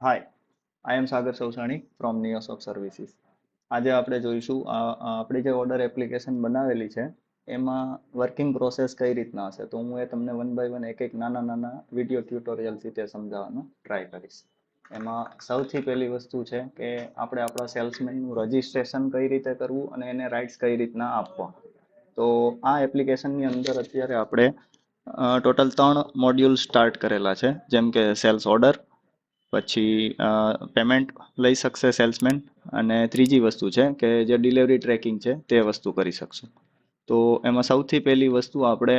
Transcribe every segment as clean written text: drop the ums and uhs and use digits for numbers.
Hi, I M Sagar Sausani from નિયોસોફ services. આજે આપણે જોઈશું આપણી જે ઓર્ડર એપ્લિકેશન બનાવેલી છે એમાં વર્કિંગ પ્રોસેસ કઈ રીતના હશે. તો હું એ તમને વન બાય વન એક એક નાના નાના વિડીયો ટ્યુટોરિયલ રીતે સમજાવવાનો ટ્રાય કરીશ. એમાં સૌથી પહેલી વસ્તુ છે કે આપણે આપણા સેલ્સમેનનું રજિસ્ટ્રેશન કઈ રીતે કરવું અને એને રાઇટ્સ કઈ રીતના આપવા. તો આ એપ્લિકેશનની અંદર અત્યારે આપણે ટોટલ 3 મોડ્યુલ સ્ટાર્ટ કરેલા છે, જેમ કે સેલ્સ ઓર્ડર, પછી પેમેન્ટ લઈ શકશે સેલ્સમેન, અને ત્રીજી વસ્તુ છે કે જે ડિલિવરી ટ્રેકિંગ છે તે વસ્તુ કરી શકશું. તો એમાં સૌથી પહેલી વસ્તુ આપણે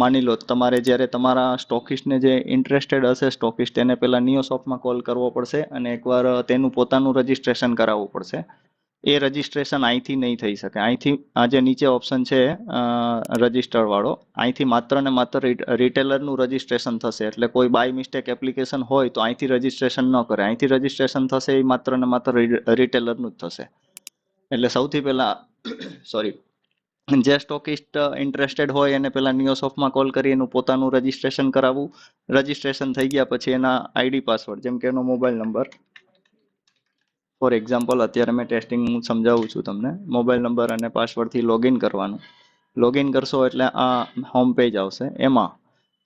માની લો તમારે જ્યારે તમારા સ્ટોકિસ્ટને જે ઇન્ટરેસ્ટેડ હશે સ્ટોકિસ્ટ એને પહેલાં નિયોસોફ્ટમાં કોલ કરવો પડશે અને એકવાર તેનું પોતાનું રજિસ્ટ્રેશન કરાવવું પડશે. એ રજિસ્ટ્રેશન અહીંથી નહીં થઈ શકે. અહીંથી આ જે નીચે ઓપ્શન છે રજિસ્ટર વાળો, અહીંથી માત્ર ને માત્ર રિટેલરનું રજિસ્ટ્રેશન થશે. એટલે કોઈ બાય મિસ્ટેક એપ્લિકેશન હોય તો અહીંથી રજિસ્ટ્રેશન ન કરે. અહીંથી રજિસ્ટ્રેશન થશે એ માત્ર ને માત્ર રિટેલરનું જ થશે. એટલે સૌથી પહેલા સોરી, જે સ્ટોકિસ્ટ ઇન્ટરેસ્ટેડ હોય એને પહેલા નિયોસોફ્ટમાં કોલ કરી એનું પોતાનું રજિસ્ટ્રેશન કરાવવું. રજિસ્ટ્રેશન થઈ ગયા પછી એના આઈડી પાસવર્ડ, જેમ કે એનો મોબાઈલ નંબર, ફોર એક્ઝામ્પલ અત્યારે મેં ટેસ્ટિંગ સમજાવું છું તમને, મોબાઈલ નંબર અને પાસવર્ડથી લોગિન કરવાનું. લોગિન કરશો એટલે આ હોમ પેજ આવશે. એમાં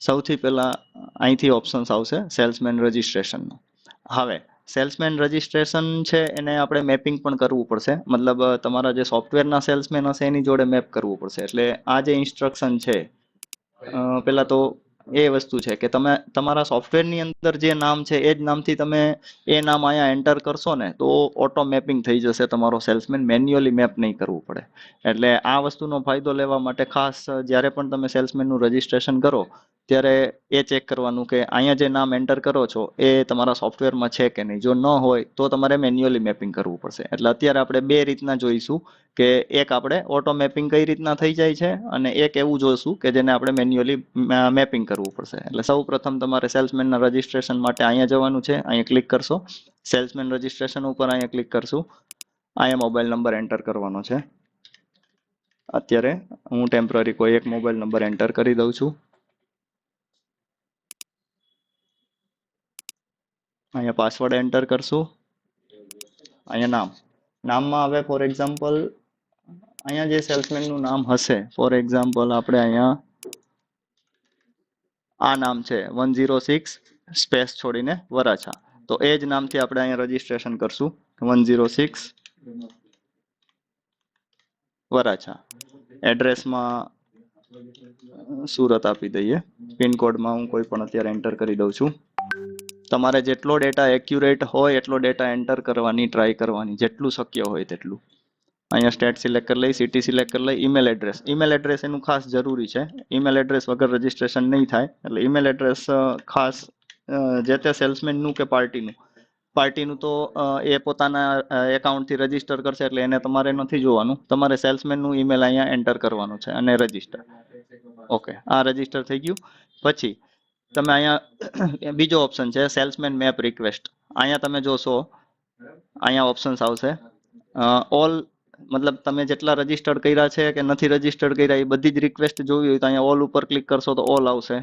સૌથી પહેલાં અહીંથી ઓપ્શન્સ આવશે સેલ્સમેન રજિસ્ટ્રેશનનું. હવે સેલ્સમેન રજિસ્ટ્રેશન છે એને આપણે મેપિંગ પણ કરવું પડશે. મતલબ તમારા જે સોફ્ટવેરના સેલ્સમેન હશે એની જોડે મેપ કરવું પડશે. એટલે આ જે ઇન્સ્ટ્રક્શન છે, પહેલાં તો એ વસ્તુ છે કે તમે તમારા સોફ્ટવેરની અંદર જે નામ છે એ જ નામથી તમે એ નામ અહીંયા એન્ટર કરશો ને તો ઓટો મેપિંગ થઈ જશે. તમારો સેલ્સમેન મેન્યુઅલી મેપ નહીં કરવું પડે. એટલે આ વસ્તુનો ફાયદો લેવા માટે ખાસ જ્યારે પણ તમે સેલ્સમેનનું રજિસ્ટ્રેશન કરો ત્યારે એ ચેક કરવાનું કે અહીંયા જે નામ એન્ટર કરો છો એ તમારા સોફ્ટવેરમાં છે કે નહીં. જો ન હોય તો તમારે મેન્યુઅલી મેપિંગ કરવું પડશે. એટલે અત્યારે આપણે બે રીતના જોઈશું કે એક આપણે ઓટો મેપિંગ કઈ રીતના થઈ જાય છે અને એક એવું જોઈશું કે જેને આપણે મેન્યુઅલી મેપિંગ કરવું પડશે. એટલે સૌ પ્રથમ તમારે સેલ્સમેનના રજિસ્ટ્રેશન માટે અહીંયા જવાનું છે. અહીંયા ક્લિક કરશો, સેલ્સમેન રજિસ્ટ્રેશન ઉપર અહીંયા ક્લિક કરશું. અહીંયા મોબાઈલ નંબર એન્ટર કરવાનો છે. અત્યારે હું ટેમ્પરરી કોઈ એક મોબાઈલ નંબર એન્ટર કરી દઉં છું. અહીંયા પાસવર્ડ એન્ટર કરશું. અહીંયા નામમાં હવે ફોર એક્ઝામ્પલ અહીંયા જે સેલ્સમેનનું નામ હશે, ફોર એક્ઝામ્પલ આપણે અહીંયા આ નામ છે 106 સ્પેસ છોડીને વરાછા, તો એ જ નામથી આપણે અહીંયા રજિસ્ટ્રેશન કરશું 106 વરાછા. એડ્રેસમાં સુરત આપી દઈએ. પિનકોડમાં હું કોઈ પણ અત્યારે એન્ટર કરી દઉં છું. તમારે જેટલો ડેટા એક્યુરેટ હોય એટલો ડેટા એન્ટર કરવાની ટ્રાય કરવાની, જેટલું શક્ય હોય તેટલું. અહીંયા સ્ટેટ સિલેક્ટ કરી લઈ, સિટી સિલેક્ટ કરી લઈ. ઈમેલ એડ્રેસ એનું ખાસ જરૂરી છે. ઈમેલ એડ્રેસ વગર રજિસ્ટ્રેશન નહીં થાય. એટલે ઈમેલ એડ્રેસ ખાસ જે તે સેલ્સમેનનું કે પાર્ટીનું તો એ પોતાના એકાઉન્ટથી રજીસ્ટર કરશે એટલે એને તમારે નથી જોવાનું. તમારે સેલ્સમેનનું ઈમેલ અહીંયા એન્ટર કરવાનું છે અને રજીસ્ટર. ઓકે, આ રજીસ્ટર થઈ ગયું. પછી તમે અહીંયા બીજો ઓપ્શન છે સેલ્સમેન મેપ રિક્વેસ્ટ. અહીંયા તમે જોશો અહીંયા ઓપ્શન્સ આવશે ઓલ, મતલબ તમે જેટલા રજીસ્ટર્ડ કર્યા છે કે નથી રજીસ્ટર્ડ કર્યા એ બધી જ રિક્વેસ્ટ જોવી હોય તો અહીંયા ઓલ ઉપર ક્લિક કરશો તો ઓલ આવશે.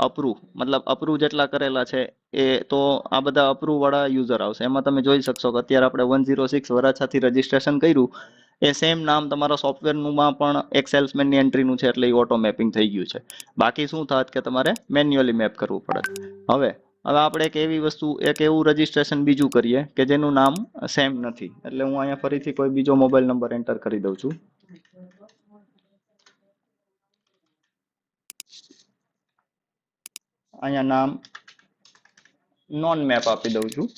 અપ્રૂવ, મતલબ અપ્રૂવ જેટલા કરેલા છે એ, તો આ બધા અપ્રૂવ વાળા યુઝર આવશે. એમાં તમે જોઈ શકશો કે અત્યારે આપણે 106 વરાછાથી રજીસ્ટ્રેશન કર્યું, એ સેમ નામ તમારા સોફ્ટવેરનું માં પણ એક સેલ્સમેનની એન્ટ્રીનું છે એટલે એ ઓટો મેપિંગ થઈ ગયું છે. બાકી શું થાત કે તમારે મેન્યુઅલી મેપ કરવું પડે. હવે આપણે એક એવું રજીસ્ટ્રેશન બીજું કરીએ કે જેનું નામ સેમ નથી. એટલે હું અહીંયા ફરીથી કોઈ બીજો મોબાઈલ નંબર એન્ટર કરી દઉં છું. અહીંયા નામ નોન મેપ આપી દઉં છું.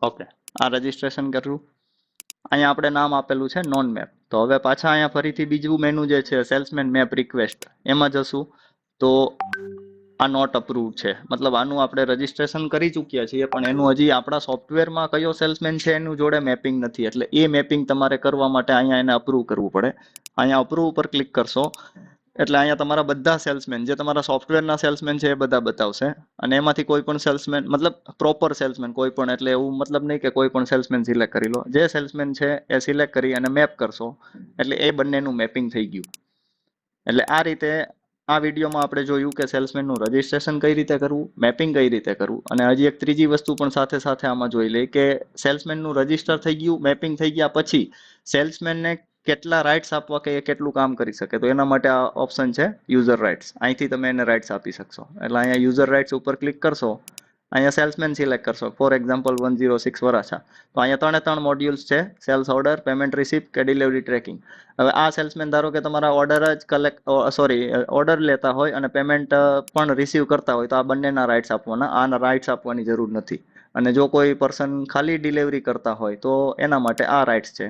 ઓકે, આ રજીસ્ટ્રેશન કરવું. અહીંયા આપણે નામ આપેલું છે નોન મેપ. તો હવે પાછા અહીંયા ફરીથી બીજું મેનુ જે છે સેલ્સમેન મેપ રિક્વેસ્ટ, એમાં જશું તો આ નોટ અપ્રૂવ છે. મતલબ આનું આપણે રજીસ્ટ્રેશન કરી ચૂક્યા છીએ પણ એનું હજી આપણા સોફ્ટવેરમાં કયો સેલ્સમેન છે એનું જોડે મેપિંગ નથી. એટલે એ મેપિંગ તમારે કરવા માટે અહીંયા એને અપ્રૂવ કરવું પડે. અહીંયા અપ્રૂવ ઉપર ક્લિક કરશો એટલે અહીંયા તમારા બધા સેલ્સમેન જે તમારા સોફ્ટવેરના સેલ્સમેન છે એ બધા બતાવશે, અને એમાંથી કોઈ પણ સેલ્સમેન મતલબ પ્રોપર સેલ્સમેન કોઈ પણ, એટલે એવું મતલબ નહીં કે કોઈ પણ સેલ્સમેન સિલેક્ટ કરી લો, જે સેલ્સમેન છે એ સિલેક્ટ કરી અને મેપ કરશો એટલે એ બંનેનું મેપિંગ થઈ ગયું. એટલે આ રીતે આ વિડીયોમાં આપણે જોયું કે સેલ્સમેનનું રજિસ્ટ્રેશન કઈ રીતે કરવું, મેપિંગ કઈ રીતે કરવું, અને હજી એક ત્રીજી વસ્તુ પણ સાથે સાથે આમાં જોઈ લઈએ કે સેલ્સમેનનું રજિસ્ટર થઈ ગયું, મેપિંગ થઈ ગયા પછી સેલ્સમેનને કેટલા રાઇટ્સ આપવા કે એ કેટલું કામ કરી શકે, તો એના માટે આ ઓપ્શન છે યુઝર રાઇટ્સ. અહીંથી તમે એને રાઇટ્સ આપી શકશો. એટલે અહીંયા યુઝર રાઇટ્સ ઉપર ક્લિક કરશો, અહીંયા સેલ્સમેન સિલેક્ટ કરશો, ફોર એક્ઝામ્પલ 106 વરાછા. તો અહીંયા ત્રણે મોડ્યુલ્સ છે, સેલ્સ ઓર્ડર, પેમેન્ટ રિસિપ્ટ કે ડિલિવરી ટ્રેકિંગ. હવે આ સેલ્સમેન ધારો કે તમારા ઓર્ડર જ ઓર્ડર લેતા હોય અને પેમેન્ટ પણ રિસીવ કરતા હોય, તો આ બંનેના રાઇટ્સ આપવાના, આના રાઇટ્સ આપવાની જરૂર નથી. અને જો કોઈ પર્સન ખાલી ડિલિવરી કરતા હોય તો એના માટે આ રાઇટ્સ છે,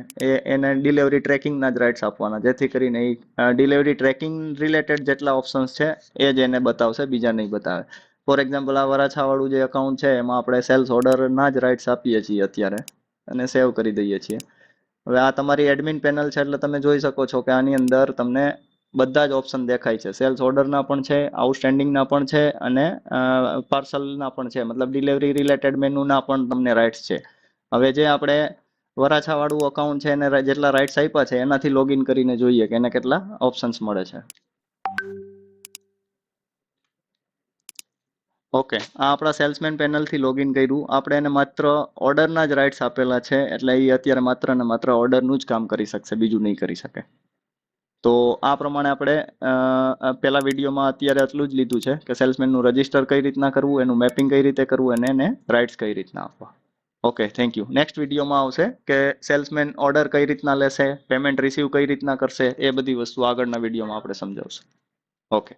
એને ડિલિવરી ટ્રેકિંગના જ રાઇટ્સ આપવાના, જેથી કરીને એ ડિલિવરી ટ્રેકિંગ રિલેટેડ જેટલા ઓપ્શન્સ છે એ જ એને બતાવશે, બીજા નહીં બતાવે. ફોર એક્ઝામ્પલ આ વરાછાવાળું જે અકાઉન્ટ છે એમાં આપણે સેલ્સ ઓર્ડરના જ રાઇટ્સ આપીએ છીએ અત્યારે, અને સેવ કરી દઈએ છીએ. હવે આ તમારી એડમિન પેનલ છે, એટલે તમે જોઈ શકો છો કે આની અંદર તમને બધા જ ઓપ્શન દેખાય છે. સેલ્સ ઓર્ડરના પણ છે, આઉટસ્ટેન્ડિંગના પણ છે, અને પાર્સલના પણ છે, મતલબ ડિલિવરી રિલેટેડ મેનુના પણ તમને રાઇટ્સ છે. હવે જે આપણે વરાછાવાળું અકાઉન્ટ છે એને જેટલા રાઇટ્સ આપ્યા છે એનાથી લોગિન કરીને જોઈએ કે એને કેટલા ઓપ્શન્સ મળે છે. ઓકે, આ આપણા સેલ્સમેન પેનલથી લોગિન કર્યું. આપણે એને માત્ર ઓર્ડરના જ રાઇટ્સ આપેલા છે, એટલે એ અત્યારે માત્ર ને માત્ર ઓર્ડરનું જ કામ કરી શકશે, બીજું નહીં કરી શકે. તો આ પ્રમાણે આપણે પેલા વિડીયોમાં અત્યારે એટલું જ લીધું છે કે સેલ્સમેનનું રજિસ્ટર કઈ રીતના કરવું, એનું મેપિંગ કઈ રીતે કરવું, અને એને રાઇટ્સ કઈ રીતના આપવા. Okay, thank you. નેક્સ્ટ વિડીયોમાં આવશે કે સેલ્સમેન ઓર્ડર કઈ રીતના લેશે, પેમેન્ટ રિસીવ કઈ રીતના કરશે, એ બધી વસ્તુ આગળના વિડીયોમાં આપણે સમજાવશું. ઓકે.